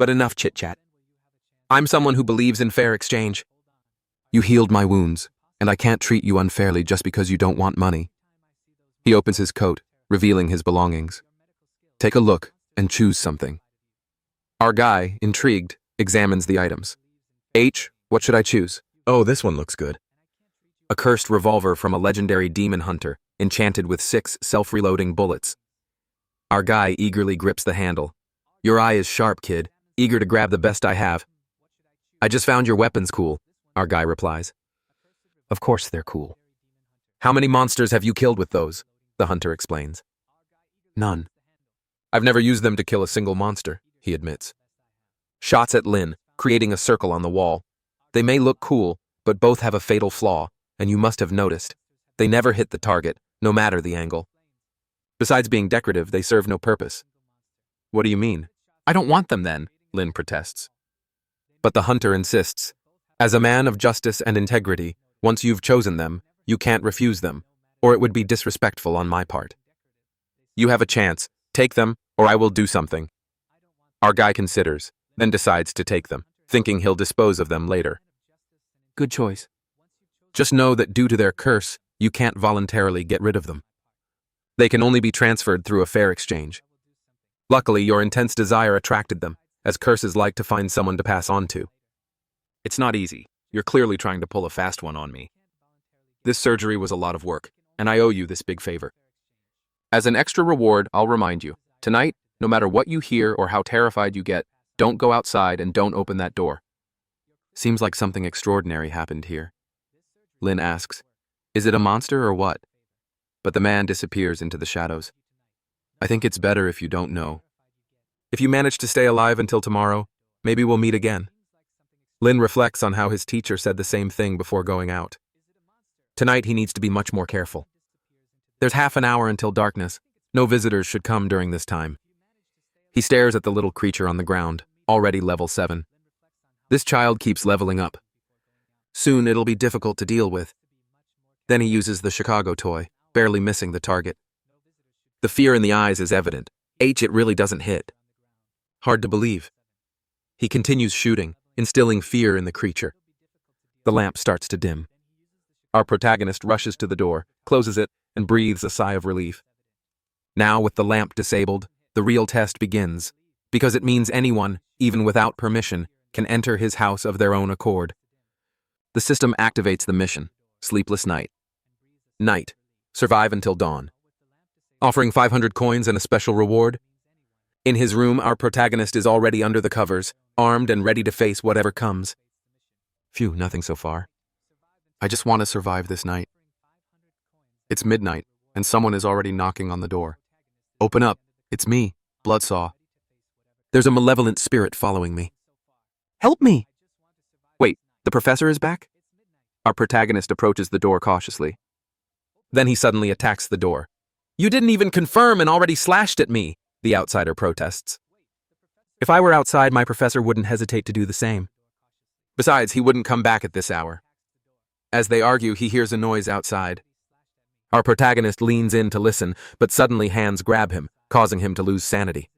But enough chit-chat. I'm someone who believes in fair exchange. You healed my wounds, and I can't treat you unfairly just because you don't want money. He opens his coat, revealing his belongings. Take a look and choose something. Our guy, intrigued, examines the items. H, what should I choose? Oh, this one looks good. A cursed revolver from a legendary demon hunter, enchanted with 6 self-reloading bullets. Our guy eagerly grips the handle. Your eye is sharp, kid, eager to grab the best I have. I just found your weapons cool, our guy replies. Of course they're cool. How many monsters have you killed with those? The hunter explains. None. I've never used them to kill a single monster, he admits. Shots at Lin, creating a circle on the wall. They may look cool, but both have a fatal flaw, and you must have noticed. They never hit the target, no matter the angle. Besides being decorative, they serve no purpose. What do you mean? I don't want them then, Lin protests. But the hunter insists. As a man of justice and integrity, once you've chosen them, you can't refuse them, or it would be disrespectful on my part. You have a chance. Take them, or I will do something. Our guy considers, then decides to take them, thinking he'll dispose of them later. Good choice. Just know that due to their curse, you can't voluntarily get rid of them. They can only be transferred through a fair exchange. Luckily, your intense desire attracted them, as curses like to find someone to pass on to. It's not easy. You're clearly trying to pull a fast one on me. This surgery was a lot of work, and I owe you this big favor. As an extra reward, I'll remind you, tonight, no matter what you hear or how terrified you get, don't go outside and don't open that door. Seems like something extraordinary happened here. Lin asks, is it a monster or what? But the man disappears into the shadows. I think it's better if you don't know. If you manage to stay alive until tomorrow, maybe we'll meet again. Lin reflects on how his teacher said the same thing before going out. Tonight he needs to be much more careful. There's half an hour until darkness. No visitors should come during this time. He stares at the little creature on the ground, already level 7. This child keeps leveling up. Soon it'll be difficult to deal with. Then he uses the Chicago toy, barely missing the target. The fear in the eyes is evident. It really doesn't hit. Hard to believe. He continues shooting, instilling fear in the creature. The lamp starts to dim. Our protagonist rushes to the door, closes it, and breathes a sigh of relief. Now, with the lamp disabled, the real test begins, because it means anyone, even without permission, can enter his house of their own accord. The system activates the mission, Sleepless Night. Night. Survive until dawn. Offering 500 coins and a special reward. In his room, our protagonist is already under the covers, armed and ready to face whatever comes. Phew, nothing so far. I just want to survive this night. It's midnight, and someone is already knocking on the door. Open up, it's me, Bloodsaw. There's a malevolent spirit following me. Help me! Wait, the professor is back? Our protagonist approaches the door cautiously. Then he suddenly attacks the door. You didn't even confirm and already slashed at me, the outsider protests. If I were outside, my professor wouldn't hesitate to do the same. Besides, he wouldn't come back at this hour. As they argue, he hears a noise outside. Our protagonist leans in to listen, but suddenly hands grab him, causing him to lose sanity.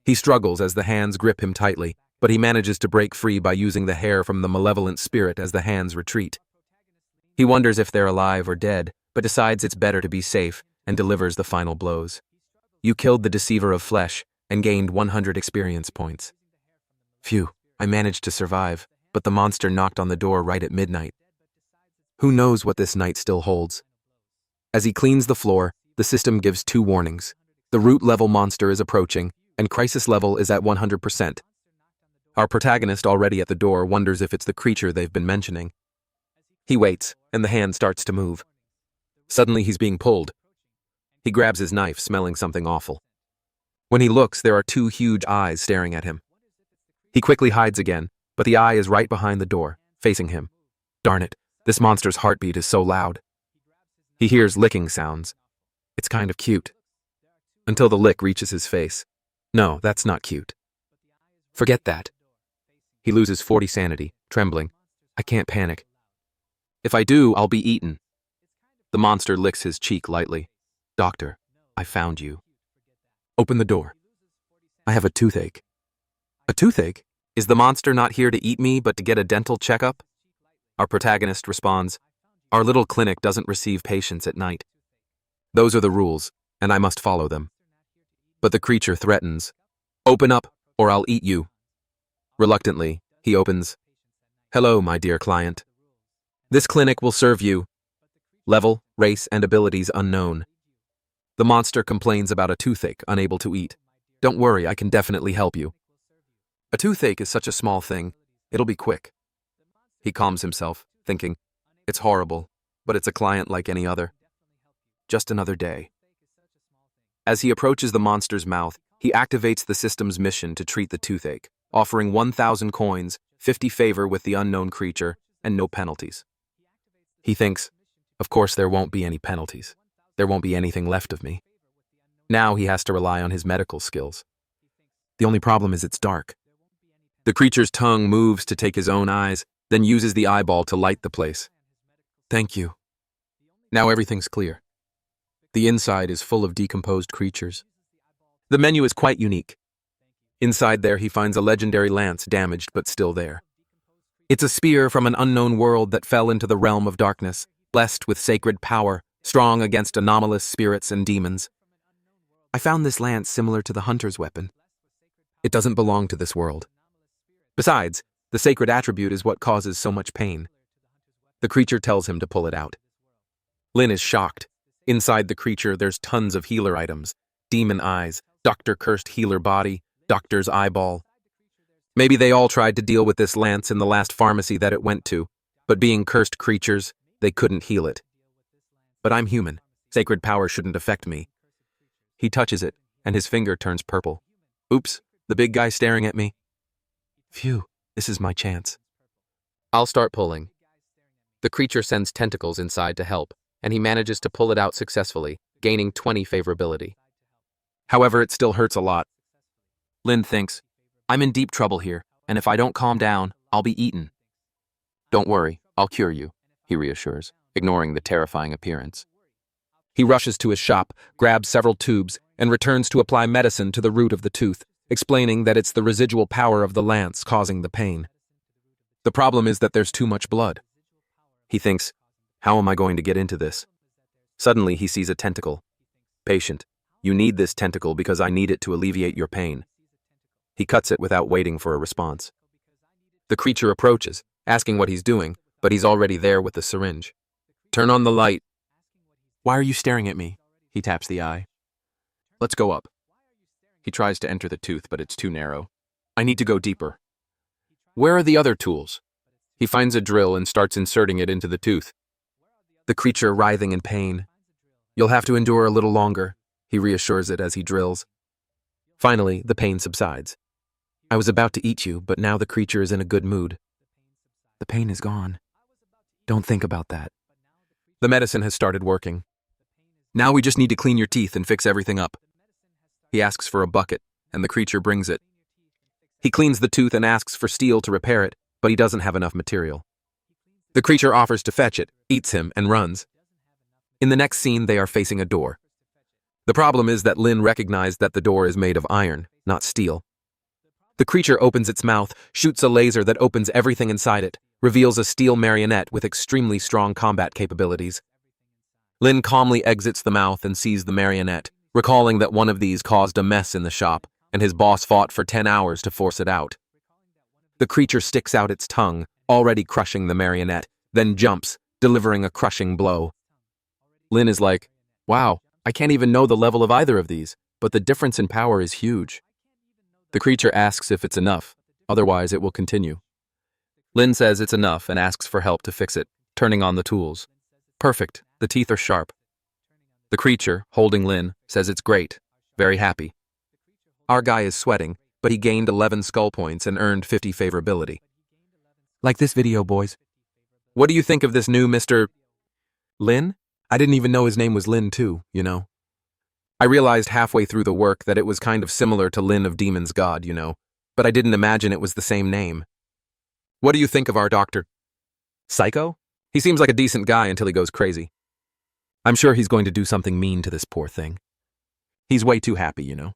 He struggles as the hands grip him tightly, but he manages to break free by using the hair from the malevolent spirit as the hands retreat. He wonders if they're alive or dead, but decides it's better to be safe and delivers the final blows. You killed the deceiver of flesh and gained 100 experience points. Phew, I managed to survive, but the monster knocked on the door right at midnight. Who knows what this night still holds? As he cleans the floor, the system gives 2 warnings. The root level monster is approaching, and crisis level is at 100%. Our protagonist, already at the door, wonders if it's the creature they've been mentioning. He waits, and the hand starts to move. Suddenly he's being pulled. He grabs his knife, smelling something awful. When he looks, there are two huge eyes staring at him. He quickly hides again, but the eye is right behind the door, facing him. Darn it, this monster's heartbeat is so loud. He hears licking sounds. It's kind of cute. Until the lick reaches his face. No, that's not cute. Forget that. He loses 40 sanity, trembling. I can't panic. If I do, I'll be eaten. The monster licks his cheek lightly. Doctor, I found you. Open the door. I have a toothache. A toothache? Is the monster not here to eat me, but to get a dental checkup? Our protagonist responds, our little clinic doesn't receive patients at night. Those are the rules, and I must follow them. But the creature threatens, open up, or I'll eat you. Reluctantly, he opens. Hello, my dear client. This clinic will serve you. Level, race, and abilities unknown. The monster complains about a toothache, unable to eat. Don't worry, I can definitely help you. A toothache is such a small thing. It'll be quick. He calms himself, thinking, it's horrible, but it's a client like any other. Just another day. As he approaches the monster's mouth, he activates the system's mission to treat the toothache, offering 1,000 coins, 50 favor with the unknown creature, and no penalties. He thinks, of course there won't be any penalties. There won't be anything left of me. Now he has to rely on his medical skills. The only problem is it's dark. The creature's tongue moves to take his own eyes, then uses the eyeball to light the place. Thank you. Now everything's clear. The inside is full of decomposed creatures. The menu is quite unique. Inside there he finds a legendary lance damaged but still there. It's a spear from an unknown world that fell into the realm of darkness, blessed with sacred power, strong against anomalous spirits and demons. I found this lance similar to the hunter's weapon. It doesn't belong to this world. Besides, the sacred attribute is what causes so much pain. The creature tells him to pull it out. Lin is shocked. Inside the creature, there's tons of healer items. Demon eyes, doctor-cursed healer body, doctor's eyeball. Maybe they all tried to deal with this lance in the last pharmacy that it went to, but being cursed creatures, they couldn't heal it. But I'm human. Sacred power shouldn't affect me. He touches it, and his finger turns purple. Oops, the big guy staring at me. Phew, this is my chance. I'll start pulling. The creature sends tentacles inside to help, and he manages to pull it out successfully, gaining 20 favorability. However, it still hurts a lot. Lin thinks, I'm in deep trouble here, and if I don't calm down, I'll be eaten. Don't worry, I'll cure you, he reassures, ignoring the terrifying appearance. He rushes to his shop, grabs several tubes, and returns to apply medicine to the root of the tooth, explaining that it's the residual power of the lance causing the pain. The problem is that there's too much blood. He thinks, how am I going to get into this? Suddenly he sees a tentacle. Patient, you need this tentacle because I need it to alleviate your pain. He cuts it without waiting for a response. The creature approaches, asking what he's doing, but he's already there with the syringe. Turn on the light. Why are you staring at me? He taps the eye. Let's go up. He tries to enter the tooth, but it's too narrow. I need to go deeper. Where are the other tools? He finds a drill and starts inserting it into the tooth. The creature writhing in pain. You'll have to endure a little longer, he reassures it as he drills. Finally, the pain subsides. I was about to eat you, but now the creature is in a good mood. The pain is gone. Don't think about that. The medicine has started working. Now we just need to clean your teeth and fix everything up. He asks for a bucket, and the creature brings it. He cleans the tooth and asks for steel to repair it, but he doesn't have enough material. The creature offers to fetch it, eats him, and runs. In the next scene, they are facing a door. The problem is that Lin recognized that the door is made of iron, not steel. The creature opens its mouth, shoots a laser that opens everything inside it, reveals a steel marionette with extremely strong combat capabilities. Lin calmly exits the mouth and sees the marionette, recalling that one of these caused a mess in the shop, and his boss fought for 10 hours to force it out. The creature sticks out its tongue, already crushing the marionette, then jumps, delivering a crushing blow. Lin is like, wow, I can't even know the level of either of these, but the difference in power is huge. The creature asks if it's enough, otherwise it will continue. Lin says it's enough and asks for help to fix it, turning on the tools. Perfect, the teeth are sharp. The creature, holding Lin, says it's great, very happy. Our guy is sweating, but he gained 11 skull points and earned 50 favorability. Like this video, boys. What do you think of this new Mr. Lin? I didn't even know his name was Lin too, you know. I realized halfway through the work that it was kind of similar to Lin of Demon's God, you know, but I didn't imagine it was the same name. What do you think of our doctor? Psycho? He seems like a decent guy until he goes crazy. I'm sure he's going to do something mean to this poor thing. He's way too happy, you know.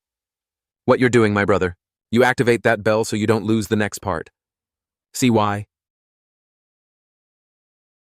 What you're doing, my brother, you activate that bell so you don't lose the next part. See why?